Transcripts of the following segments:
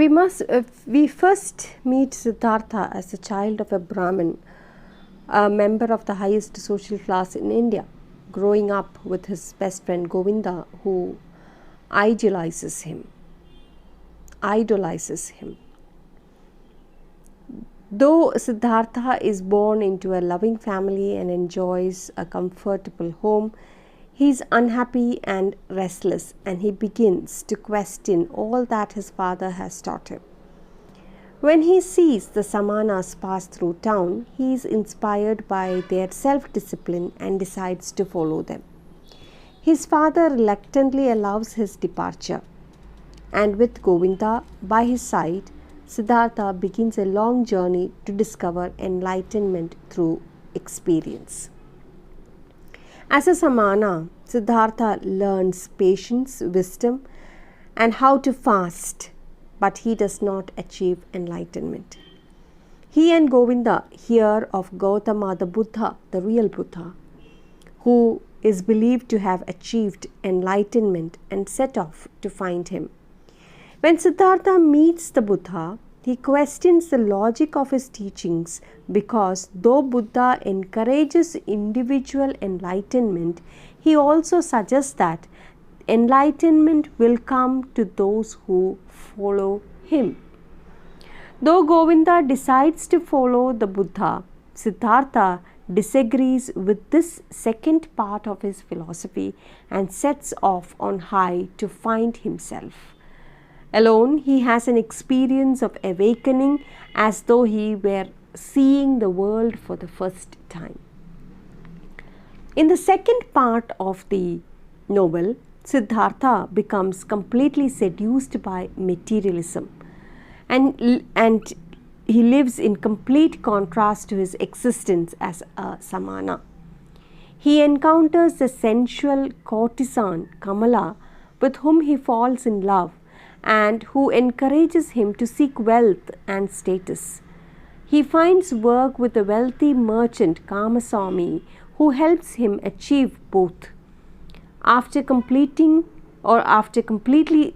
We first meet Siddhartha as a child of a Brahmin, a member of the highest social class in India, growing up with his best friend Govinda, who idolizes him. Though Siddhartha is born into a loving family and enjoys a comfortable home, he is unhappy and restless, and he begins to question all that his father has taught him. When he sees the Samanas pass through town, he is inspired by their self-discipline and decides to follow them. His father reluctantly allows his departure, and with Govinda by his side, Siddhartha begins a long journey to discover enlightenment through experience. As a Samana, Siddhartha learns patience, wisdom, and how to fast, but he does not achieve enlightenment. He and Govinda hear of Gautama the Buddha, the real Buddha, who is believed to have achieved enlightenment, and set off to find him. When Siddhartha meets the Buddha, he questions the logic of his teachings, because though Buddha encourages individual enlightenment, he also suggests that enlightenment will come to those who follow him. Though Govinda decides to follow the Buddha, Siddhartha disagrees with this second part of his philosophy and sets off on high to find himself. Alone, he has an experience of awakening as though he were seeing the world for the first time. In the second part of the novel, Siddhartha becomes completely seduced by materialism, and he lives in complete contrast to his existence as a Samana. He encounters the sensual courtesan Kamala, with whom he falls in love, and who encourages him to seek wealth and status. He finds work with a wealthy merchant Kamaswami, who helps him achieve both. After completely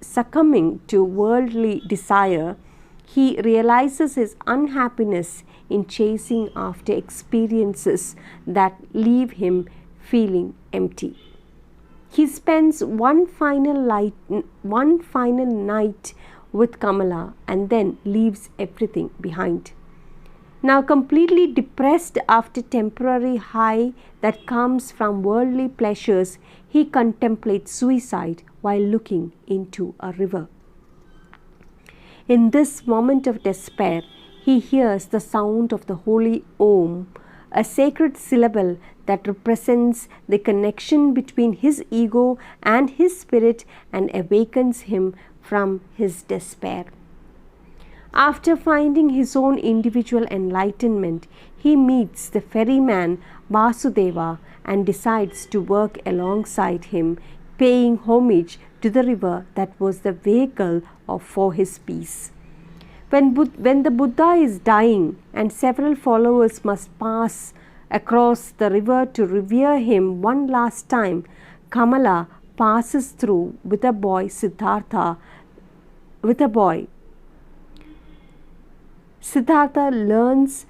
succumbing to worldly desire, he realizes his unhappiness in chasing after experiences that leave him feeling empty. He spends one final night with Kamala and then leaves everything behind. Now completely depressed after temporary high that comes from worldly pleasures, he contemplates suicide while looking into a river. In this moment of despair, he hears the sound of the holy Om, a sacred syllable that represents the connection between his ego and his spirit, and awakens him from his despair. After finding his own individual enlightenment, he meets the ferryman Vasudeva and decides to work alongside him, paying homage to the river that was the vehicle for his peace. When the Buddha is dying and several followers must pass across the river to revere him one last time, Kamala passes through with a boy, Siddhartha. Siddhartha learns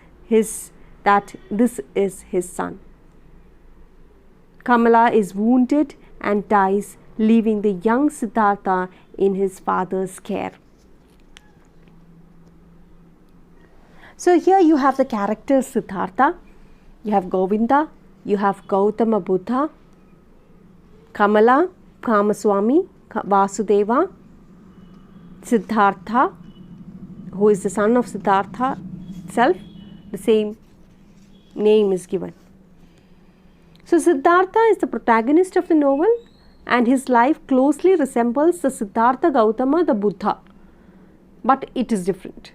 that this is his son. Kamala is wounded and dies, leaving the young Siddhartha in his father's care. So here you have the characters Siddhartha, you have Govinda, you have Gautama Buddha, Kamala, Kamaswami, Vasudeva, Siddhartha, who is the son of Siddhartha itself, the same name is given. So Siddhartha is the protagonist of the novel, and his life closely resembles the Siddhartha Gautama, the Buddha, but it is different.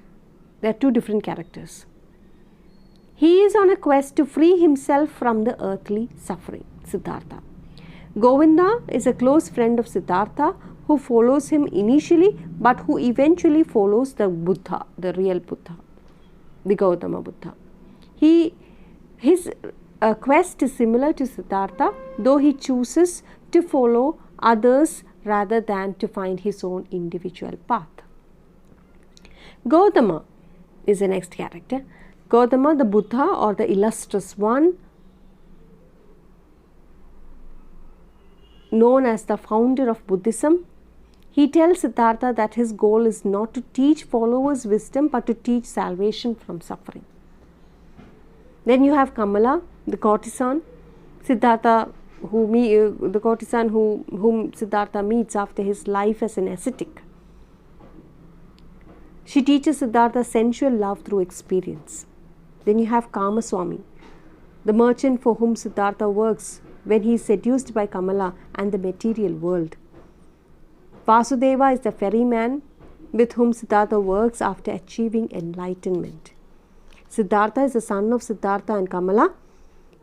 They are two different characters. He is on a quest to free himself from the earthly suffering, Siddhartha. Govinda is a close friend of Siddhartha who follows him initially, but who eventually follows the Buddha, the real Buddha, the Gautama Buddha. His quest is similar to Siddhartha, though he chooses to follow others rather than to find his own individual path. Gautama is the next character. Gautama, the Buddha or the illustrious one, known as the founder of Buddhism, he tells Siddhartha that his goal is not to teach followers wisdom but to teach salvation from suffering. Then you have Kamala, the courtesan, Siddhartha, the courtesan whom Siddhartha meets after his life as an ascetic. She teaches Siddhartha sensual love through experience. Then you have Kamaswami, the merchant for whom Siddhartha works when he is seduced by Kamala and the material world. Vasudeva is the ferryman with whom Siddhartha works after achieving enlightenment. Siddhartha is the son of Siddhartha and Kamala.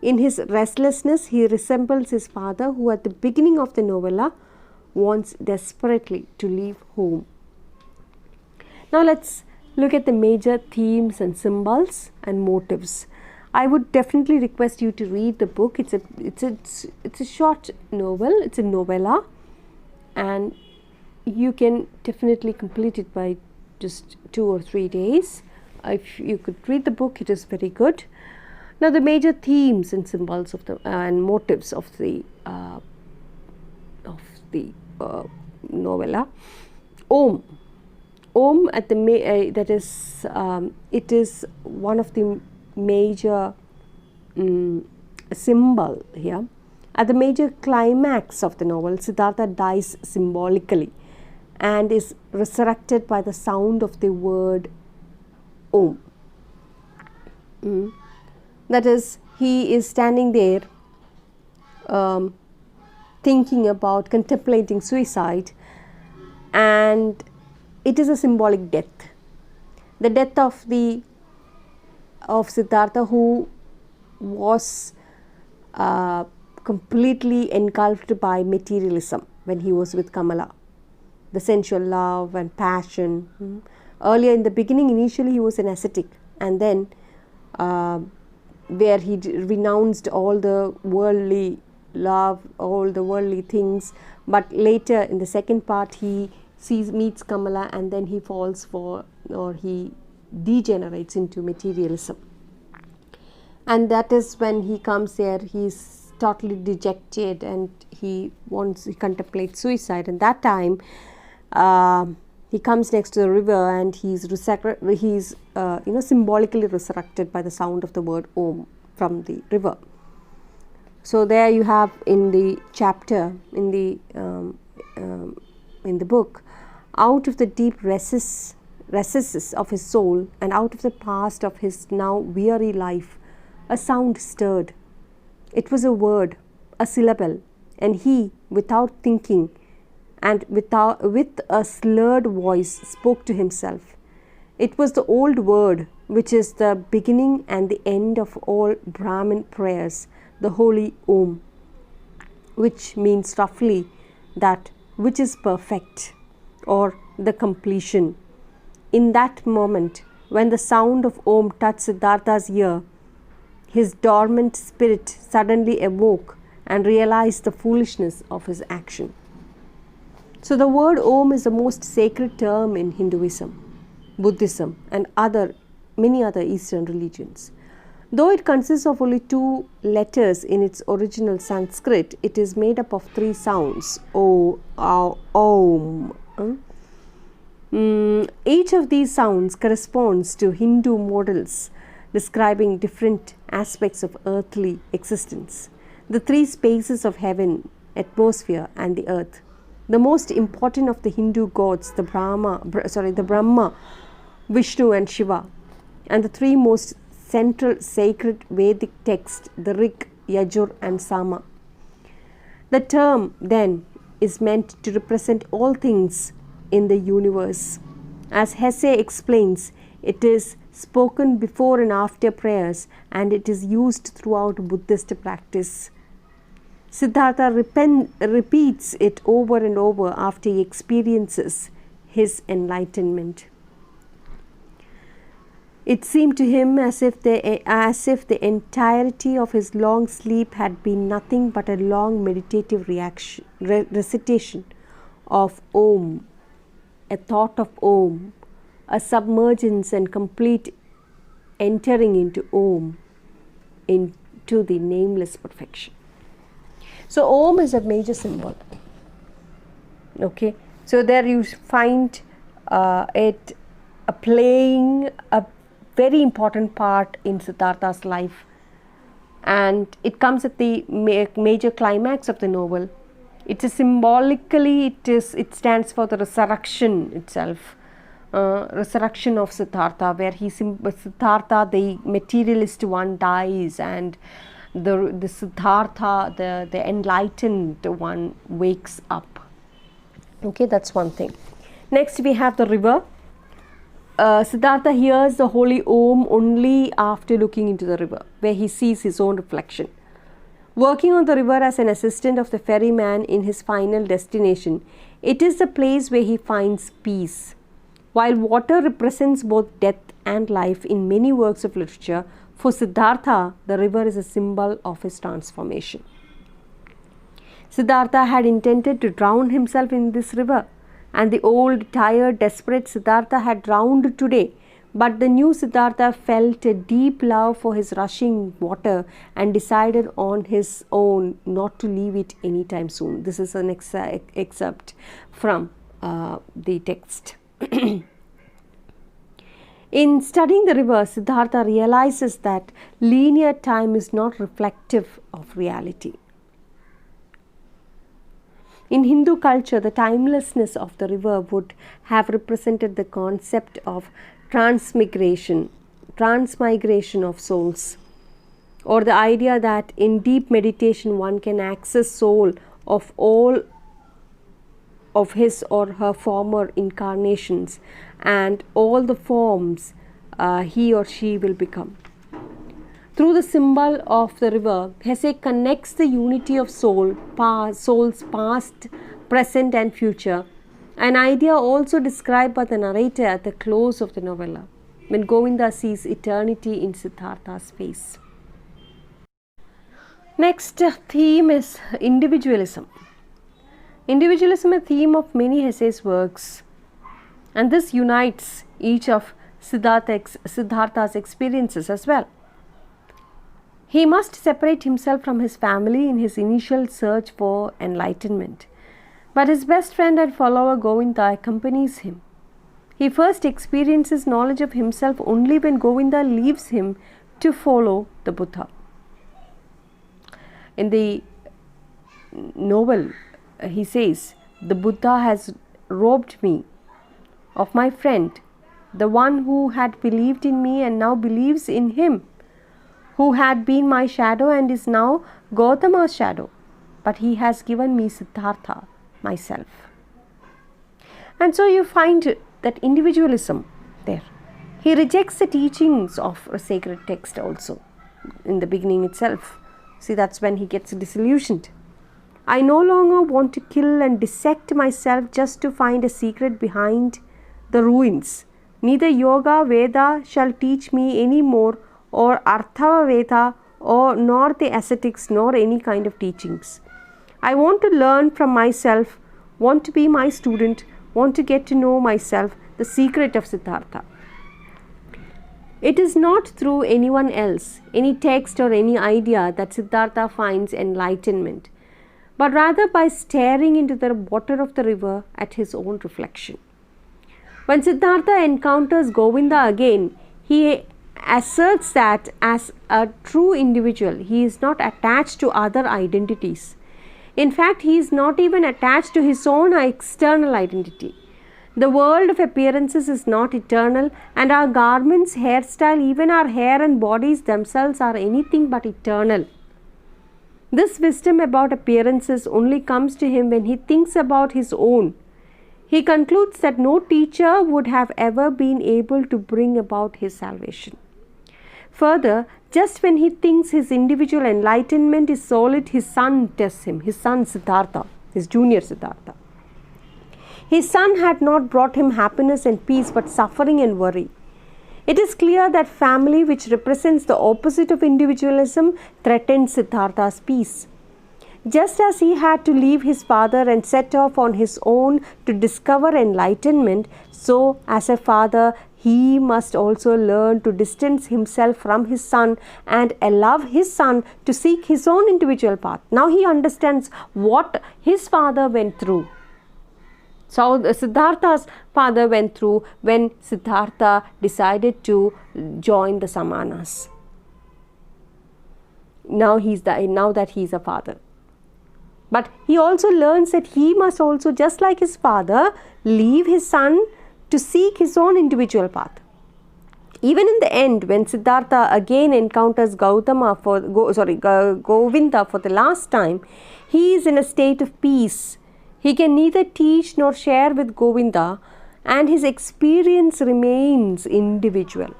In his restlessness, he resembles his father, who at the beginning of the novella wants desperately to leave home. Now let's look at the major themes and symbols and motives. I would definitely request you to read the book. It's a short novel. It's a novella, and you can definitely complete it by just 2 or 3 days. If you could read the book, it is very good. Now, the major themes and symbols of the and motives of the novella. Om. Om at the that is it is one of the major symbol here. At the major climax of the novel, Siddhartha dies symbolically and is resurrected by the sound of the word Om. That is, he is standing there thinking about contemplating suicide, and it is a symbolic death. The death of Siddhartha, who was completely engulfed by materialism when he was with Kamala, the sensual love and passion. Earlier in the beginning, initially he was an ascetic, and then where he renounced all the worldly love, all the worldly things, but later in the second part he meets Kamala, and then he falls for, or he degenerates into materialism. And that is when he comes there, he is totally dejected and he contemplates suicide. And that time he comes next to the river and he's symbolically resurrected by the sound of the word Om from the river. So there you have in the chapter, in the book, out of the deep recesses of his soul and out of the past of his now weary life, a sound stirred. It was a word, a syllable, and he, without thinking and with a slurred voice, spoke to himself. It was the old word which is the beginning and the end of all Brahmin prayers, the holy Om, which means roughly that which is perfect, or the completion. In that moment, when the sound of Om touched Siddhartha's ear, his dormant spirit suddenly awoke and realized the foolishness of his action. So the word Om is the most sacred term in Hinduism, Buddhism, and many other Eastern religions. Though it consists of only 2 letters in its original Sanskrit, it is made up of 3 sounds, Om. Each of these sounds corresponds to Hindu models describing different aspects of earthly existence. The 3 spaces of heaven, atmosphere, and the earth. The most important of the Hindu gods, the Brahma, Vishnu, and Shiva, and the 3 most central sacred Vedic texts, the Rig, Yajur, and Sama. The term then is meant to represent all things in the universe. As Hesse explains, it is spoken before and after prayers, and it is used throughout Buddhist practice. Siddhartha repeats it over and over after he experiences his enlightenment. It seemed to him as if the entirety of his long sleep had been nothing but a long meditative recitation of Om, a thought of Om, a submergence and complete entering into Om, into the nameless perfection. So Om is a major symbol. Okay, so there you find it playing a very important part in Siddhartha's life, and it comes at the major climax of the novel. It is symbolically, it stands for the resurrection itself, resurrection of Siddhartha, where Siddhartha, the materialist one, dies, and the Siddhartha, the enlightened one, wakes up. Okay, that's one thing. Next we have the river. Siddhartha hears the holy Om only after looking into the river, where he sees his own reflection. Working on the river as an assistant of the ferryman in his final destination, it is the place where he finds peace. While water represents both death and life in many works of literature, for Siddhartha, the river is a symbol of his transformation. Siddhartha had intended to drown himself in this river, and the old, tired, desperate Siddhartha had drowned today. But the new Siddhartha felt a deep love for his rushing water and decided on his own not to leave it anytime soon. This is an excerpt from the text. In studying the river, Siddhartha realizes that linear time is not reflective of reality. In Hindu culture, the timelessness of the river would have represented the concept of transmigration of souls, or the idea that in deep meditation one can access soul of all of his or her former incarnations and all the forms he or she will become. Through the symbol of the river, Hesse connects the unity of souls past, present and future, an idea also described by the narrator at the close of the novella, when Govinda sees eternity in Siddhartha's face. Next theme is individualism. Individualism is a theme of many Hesse's works, and this unites each of Siddhartha's experiences as well. He must separate himself from his family in his initial search for enlightenment. But his best friend and follower Govinda accompanies him. He first experiences knowledge of himself only when Govinda leaves him to follow the Buddha. In the novel, he says, "The Buddha has robbed me of my friend, the one who had believed in me and now believes in him, who had been my shadow and is now Gautama's shadow, but he has given me Siddhartha, myself." And so you find that individualism there. He rejects the teachings of a sacred text also in the beginning itself. See, that's when he gets disillusioned. "I no longer want to kill and dissect myself just to find a secret behind the ruins. Neither yoga, Veda shall teach me any more, or Artha Veda, or nor the ascetics, nor any kind of teachings. I want to learn from myself, want to be my student, want to get to know myself, the secret of Siddhartha. It is not through anyone else, any text or any idea that Siddhartha finds enlightenment, but rather by staring into the water of the river at his own reflection. When Siddhartha encounters Govinda again, he asserts that as a true individual, he is not attached to other identities. In fact, he is not even attached to his own external identity. The world of appearances is not eternal, and our garments, hairstyle, even our hair and bodies themselves are anything but eternal. This wisdom about appearances only comes to him when he thinks about his own. He concludes that no teacher would have ever been able to bring about his salvation. Further, just when he thinks his individual enlightenment is solid, his son tests him, his son Siddhartha, his junior Siddhartha. His son had not brought him happiness and peace, but suffering and worry. It is clear that family, which represents the opposite of individualism, threatens Siddhartha's peace. Just as he had to leave his father and set off on his own to discover enlightenment, so as a father he must also learn to distance himself from his son and allow his son to seek his own individual path. Now he understands what his father went through. So Siddhartha's father went through when Siddhartha decided to join the Samanas. Now that he's a father. But he also learns that he must also, just like his father, leave his son to seek his own individual path. Even in the end, when Siddhartha again encounters Govinda for the last time, he is in a state of peace. He can neither teach nor share with Govinda, and his experience remains individual.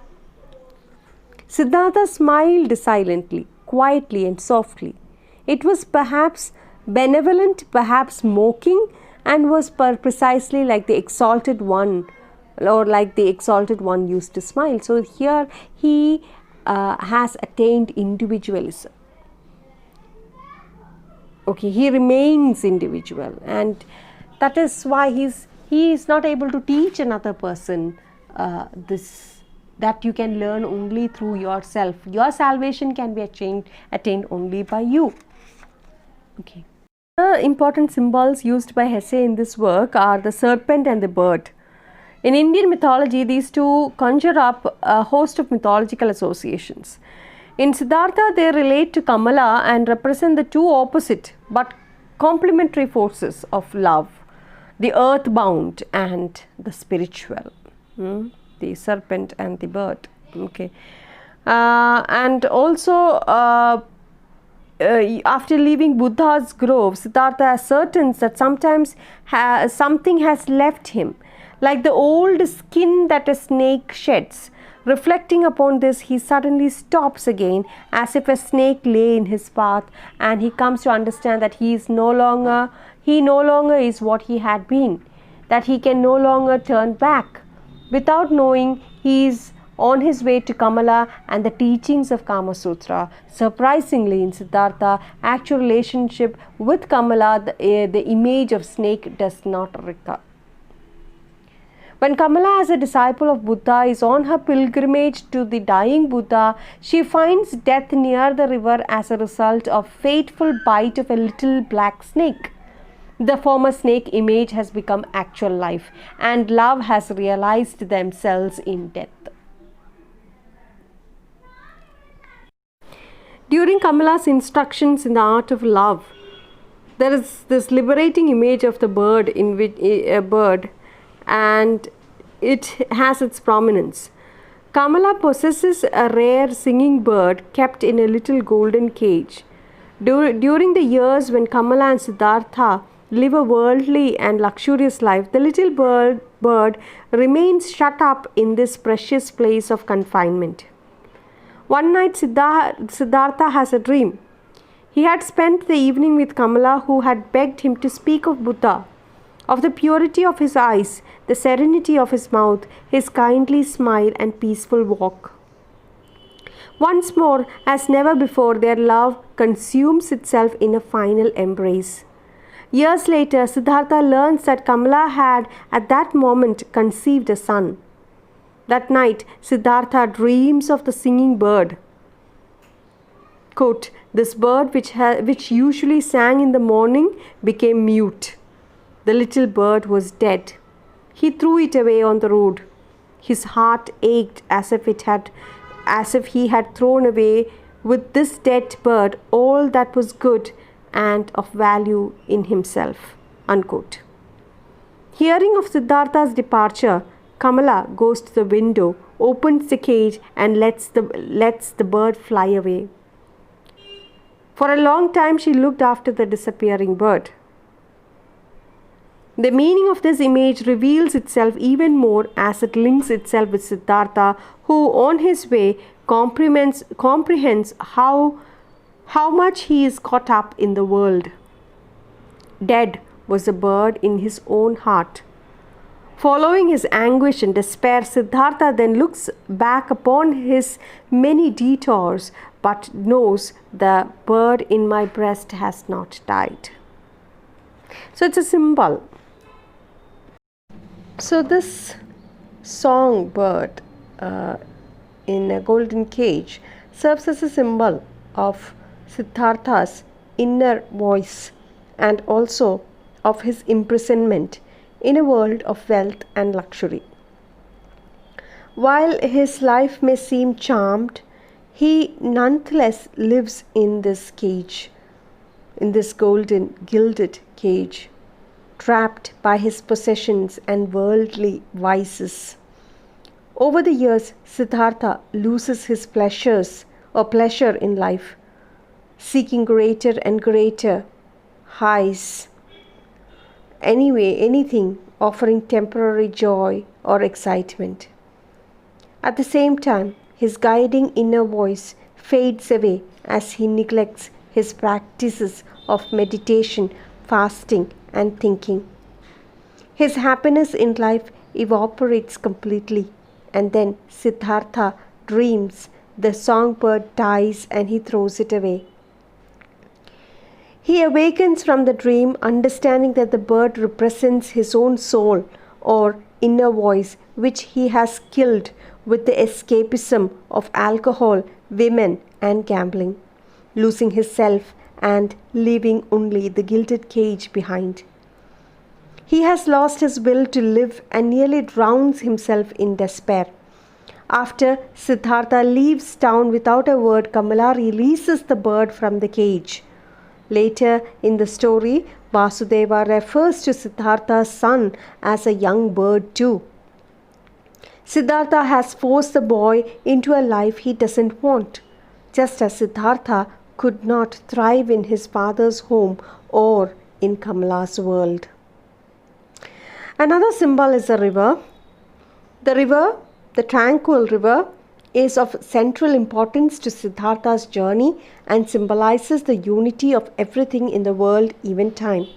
Siddhartha smiled silently, quietly and softly. It was perhaps benevolent, perhaps mocking, and was precisely like the exalted one, or like the exalted one used to smile. So here he has attained individualism. Okay, he remains individual, and that is why he is not able to teach another person this, that you can learn only through yourself. Your salvation can be attained only by you. Okay. The important symbols used by Hesse in this work are the serpent and the bird. In Indian mythology, these two conjure up a host of mythological associations. In Siddhartha, they relate to Kamala and represent the two opposite but complementary forces of love, the earthbound and the spiritual, the serpent and the bird. Okay, and also after leaving Buddha's grove, Siddhartha ascertains that sometimes something has left him, like the old skin that a snake sheds. Reflecting upon this, he suddenly stops again, as if a snake lay in his path, and he comes to understand that he no longer is what he had been, that he can no longer turn back. Without knowing, he is on his way to Kamala and the teachings of Kama Sutra. Surprisingly, in Siddhartha, actual relationship with Kamala, the image of snake does not recur. When Kamala, as a disciple of Buddha, is on her pilgrimage to the dying Buddha, she finds death near the river as a result of fateful bite of a little black snake. The former snake image has become actual life, and love has realized themselves in death. During Kamala's instructions in the art of love, there is this liberating image of the bird, in which a bird, and it has its prominence. Kamala possesses a rare singing bird kept in a little golden cage. During the years when Kamala and Siddhartha live a worldly and luxurious life, the little bird remains shut up in this precious place of confinement. One night, Siddhartha has a dream. He had spent the evening with Kamala, who had begged him to speak of Buddha, of the purity of his eyes, the serenity of his mouth, his kindly smile and peaceful walk. Once more, as never before, their love consumes itself in a final embrace. Years later, Siddhartha learns that Kamala had at that moment conceived a son. That night, Siddhartha dreams of the singing bird. Quote, "This bird which usually sang in the morning became mute. The little bird was dead. He threw it away on the road. His heart ached as if he had thrown away with this dead bird all that was good and of value in himself." Unquote. Hearing of Siddhartha's departure, Kamala goes to the window, opens the cage and lets the bird fly away. For a long time she looked after the disappearing bird. The meaning of this image reveals itself even more as it links itself with Siddhartha, who on his way comprehends how much he is caught up in the world. Dead was the bird in his own heart. Following his anguish and despair, Siddhartha then looks back upon his many detours but knows the bird in my breast has not died. So it's a symbol. So this songbird in a golden cage serves as a symbol of Siddhartha's inner voice and also of his imprisonment in a world of wealth and luxury. While his life may seem charmed, he nonetheless lives in this cage, in this golden gilded cage, trapped by his possessions and worldly vices. Over the years, Siddhartha loses his pleasure in life, seeking greater and greater highs. Anything offering temporary joy or excitement. At the same time, his guiding inner voice fades away as he neglects his practices of meditation, fasting, and thinking. His happiness in life evaporates completely, and then Siddhartha dreams the songbird dies and he throws it away. He awakens from the dream, understanding that the bird represents his own soul or inner voice, which he has killed with the escapism of alcohol, women, and gambling, losing his self and leaving only the gilded cage behind. He has lost his will to live and nearly drowns himself in despair. After Siddhartha leaves town without a word, Kamala releases the bird from the cage. Later in the story, Vasudeva refers to Siddhartha's son as a young bird too. Siddhartha has forced the boy into a life he doesn't want, just as Siddhartha could not thrive in his father's home or in Kamala's world. Another symbol is a river. The river, the tranquil river, is of central importance to Siddhartha's journey and symbolizes the unity of everything in the world, even time.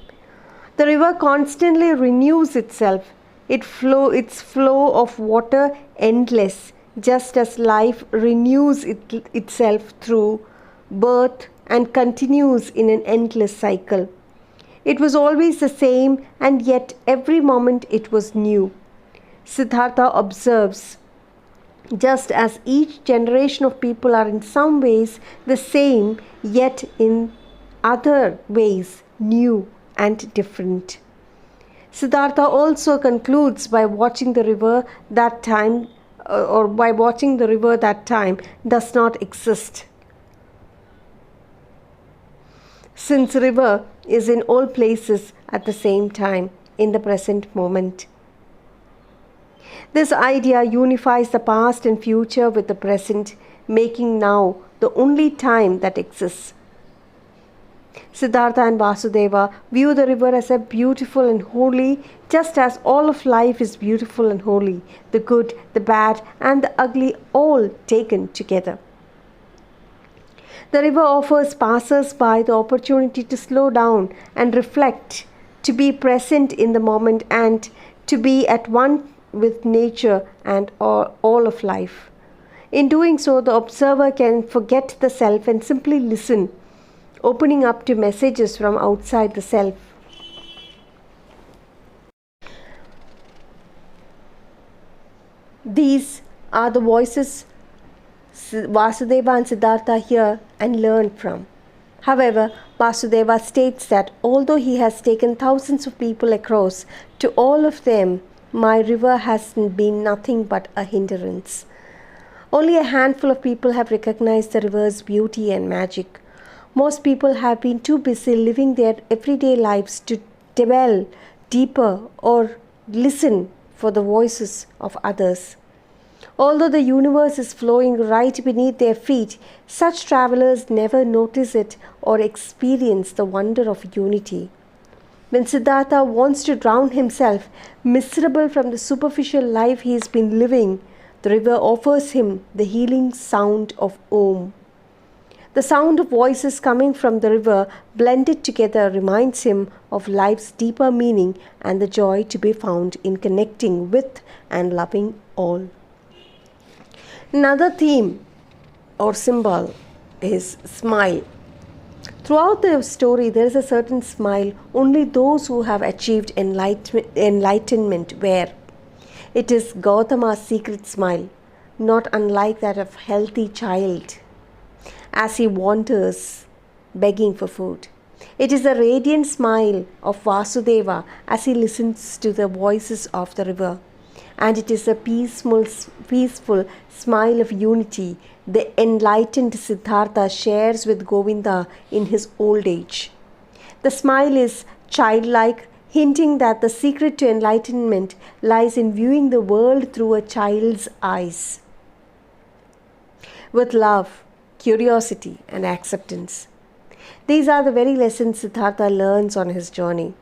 The river constantly renews itself, its flow of water endless, just as life renews itself through birth and continues in an endless cycle. It was always the same, and yet every moment it was new. Siddhartha observes, just as each generation of people are in some ways the same, yet in other ways new and different. Siddhartha also concludes by watching the river that time does not exist, since river is in all places at the same time in the present moment. This idea unifies the past and future with the present, making now the only time that exists. Siddhartha and Vasudeva view the river as a beautiful and holy, just as all of life is beautiful and holy, the good, the bad, and the ugly all taken together. The river offers passers-by the opportunity to slow down and reflect, to be present in the moment, and to be at one with nature and all of life. In doing so, the observer can forget the self and simply listen, opening up to messages from outside the self. These are the voices Vasudeva and Siddhartha hear and learn from. However, Vasudeva states that although he has taken thousands of people across, to all of them, my river has been nothing but a hindrance. Only a handful of people have recognized the river's beauty and magic. Most people have been too busy living their everyday lives to dwell deeper or listen for the voices of others. Although the universe is flowing right beneath their feet, such travelers never notice it or experience the wonder of unity. When Siddhartha wants to drown himself, miserable from the superficial life he has been living, the river offers him the healing sound of Om. The sound of voices coming from the river blended together reminds him of life's deeper meaning and the joy to be found in connecting with and loving all. Another theme or symbol is smile. Throughout the story, there is a certain smile only those who have achieved enlightenment wear. It is Gautama's secret smile, not unlike that of a healthy child as he wanders begging for food. It is the radiant smile of Vasudeva as he listens to the voices of the river. And it is a peaceful smile of unity the enlightened Siddhartha shares with Govinda in his old age. The smile is childlike, hinting that the secret to enlightenment lies in viewing the world through a child's eyes, with love, curiosity, and acceptance. These are the very lessons Siddhartha learns on his journey.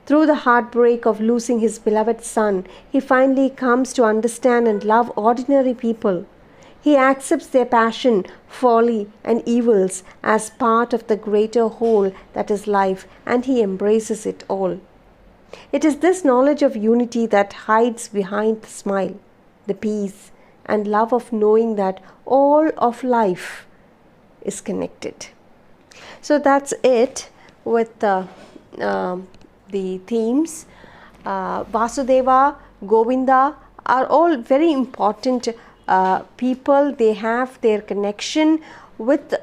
Through the heartbreak of losing his beloved son, he finally comes to understand and love ordinary people. He accepts their passion, folly, and evils as part of the greater whole that is life, and he embraces it all. It is this knowledge of unity that hides behind the smile, the peace, and love of knowing that all of life is connected. So that's it with the themes. Vasudeva, Govinda are all very important people. They have their connection with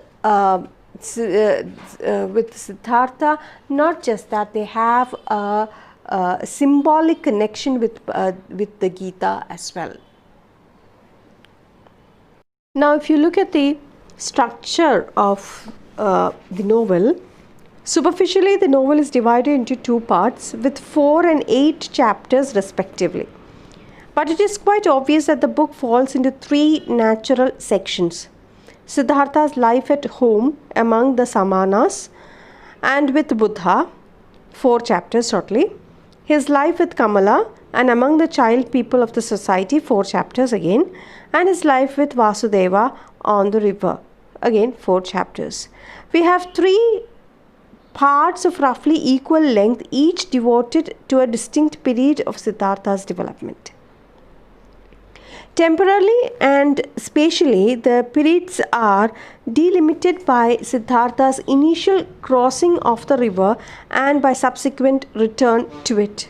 Siddhartha. Not just that, they have a symbolic connection with the Gita as well. Now, if you look at the structure of the novel, superficially the novel is divided into two parts with 4 and 8 chapters respectively. But it is quite obvious that the book falls into 3 natural sections. Siddhartha's life at home among the Samanas and with Buddha, 4 chapters shortly. His life with Kamala and among the child people of the society, 4 chapters again. And his life with Vasudeva on the river, again 4 chapters. We have 3 parts of roughly equal length, each devoted to a distinct period of Siddhartha's development. Temporally and spatially, the periods are delimited by Siddhartha's initial crossing of the river and by subsequent return to it.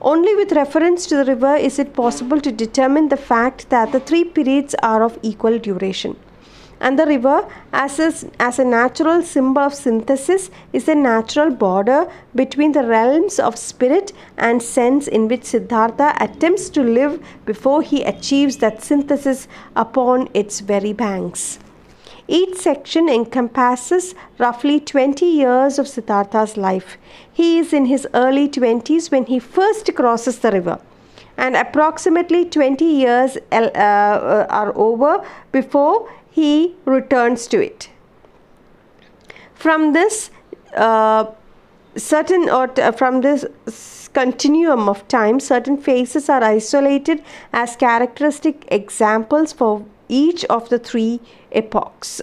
Only with reference to the river is it possible to determine the fact that the 3 periods are of equal duration. And the river, as a natural symbol of synthesis, is a natural border between the realms of spirit and sense in which Siddhartha attempts to live before he achieves that synthesis upon its very banks. Each section encompasses roughly 20 years of Siddhartha's life. He is in his early 20s when he first crosses the river, and approximately 20 years are over before he returns to it. From this continuum of time, certain phases are isolated as characteristic examples for each of the 3 epochs.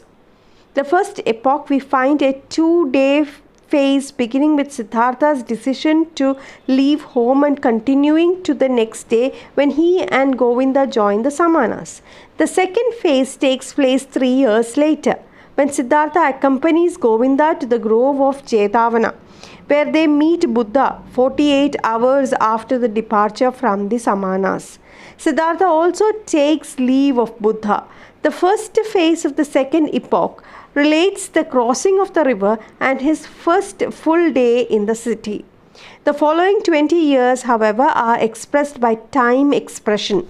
The first epoch, we find a 2-day phase beginning with Siddhartha's decision to leave home and continuing to the next day when he and Govinda join the Samanas. The second phase takes place 3 years later when Siddhartha accompanies Govinda to the grove of Jetavana, where they meet Buddha 48 hours after the departure from the Samanas. Siddhartha also takes leave of Buddha. The first phase of the second epoch relates the crossing of the river and his first full day in the city. The following 20 years, however, are expressed by time expression.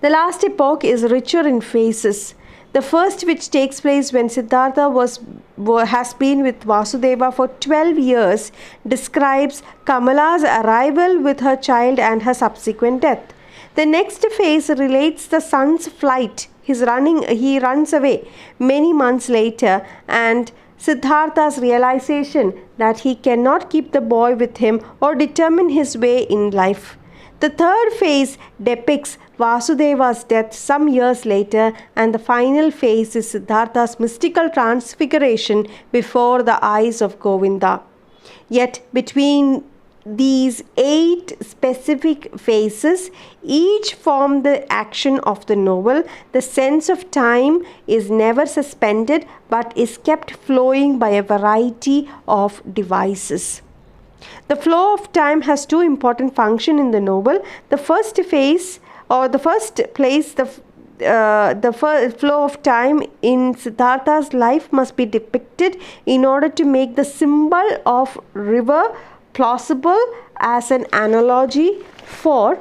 The last epoch is richer in phases. The first, which takes place when Siddhartha has been with Vasudeva for 12 years, describes Kamala's arrival with her child and her subsequent death. The next phase relates the son's flight. He runs away many months later, and Siddhartha's realization that he cannot keep the boy with him or determine his way in life. The third phase depicts Vasudeva's death some years later, and the final phase is Siddhartha's mystical transfiguration before the eyes of Govinda. Yet, between these 8 specific phases, each form the action of the novel. The sense of time is never suspended but is kept flowing by a variety of devices. The flow of time has 2 important functions in the novel. The first phase, or the first place, the flow of time in Siddhartha's life must be depicted in order to make the symbol of river plausible as an analogy for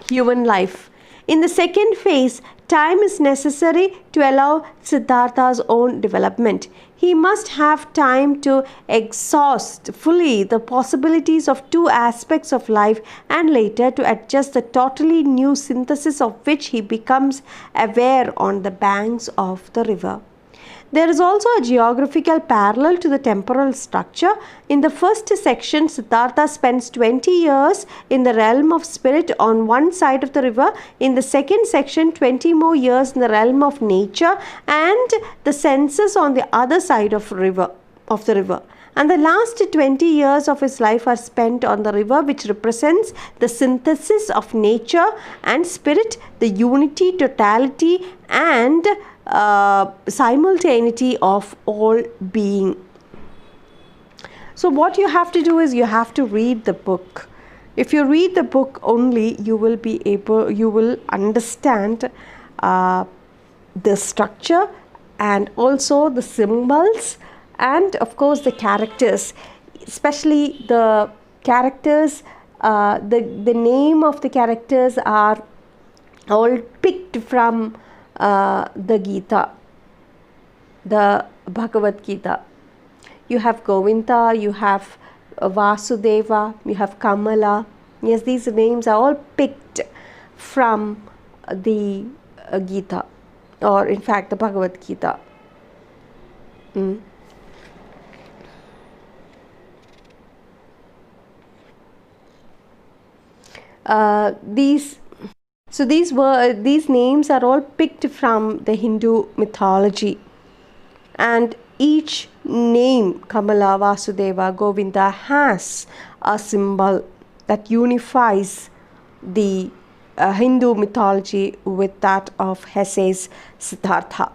human life. In the second phase, time is necessary to allow Siddhartha's own development. He must have time to exhaust fully the possibilities of 2 aspects of life and later to adjust the totally new synthesis of which he becomes aware on the banks of the river. There is also a geographical parallel to the temporal structure. In the first section, Siddhartha spends 20 years in the realm of spirit on one side of the river. In the second section, 20 more years in the realm of nature and the senses on the other side of the river. And the last 20 years of his life are spent on the river, which represents the synthesis of nature and spirit, the unity, totality, and simultaneity of all being. So what you have to do is you have to read the book. If you read the book only, you will understand the structure and also the symbols and of course the characters, especially the characters. The name of the characters are all picked from the Gita, the Bhagavad Gita. You have Govinda, you have Vasudeva, you have Kamala. Yes, these names are all picked from the Gita, or in fact the Bhagavad Gita. These names are all picked from the Hindu mythology, and each name, Kamala, Vasudeva, Govinda, has a symbol that unifies the Hindu mythology with that of Hese's Siddhartha.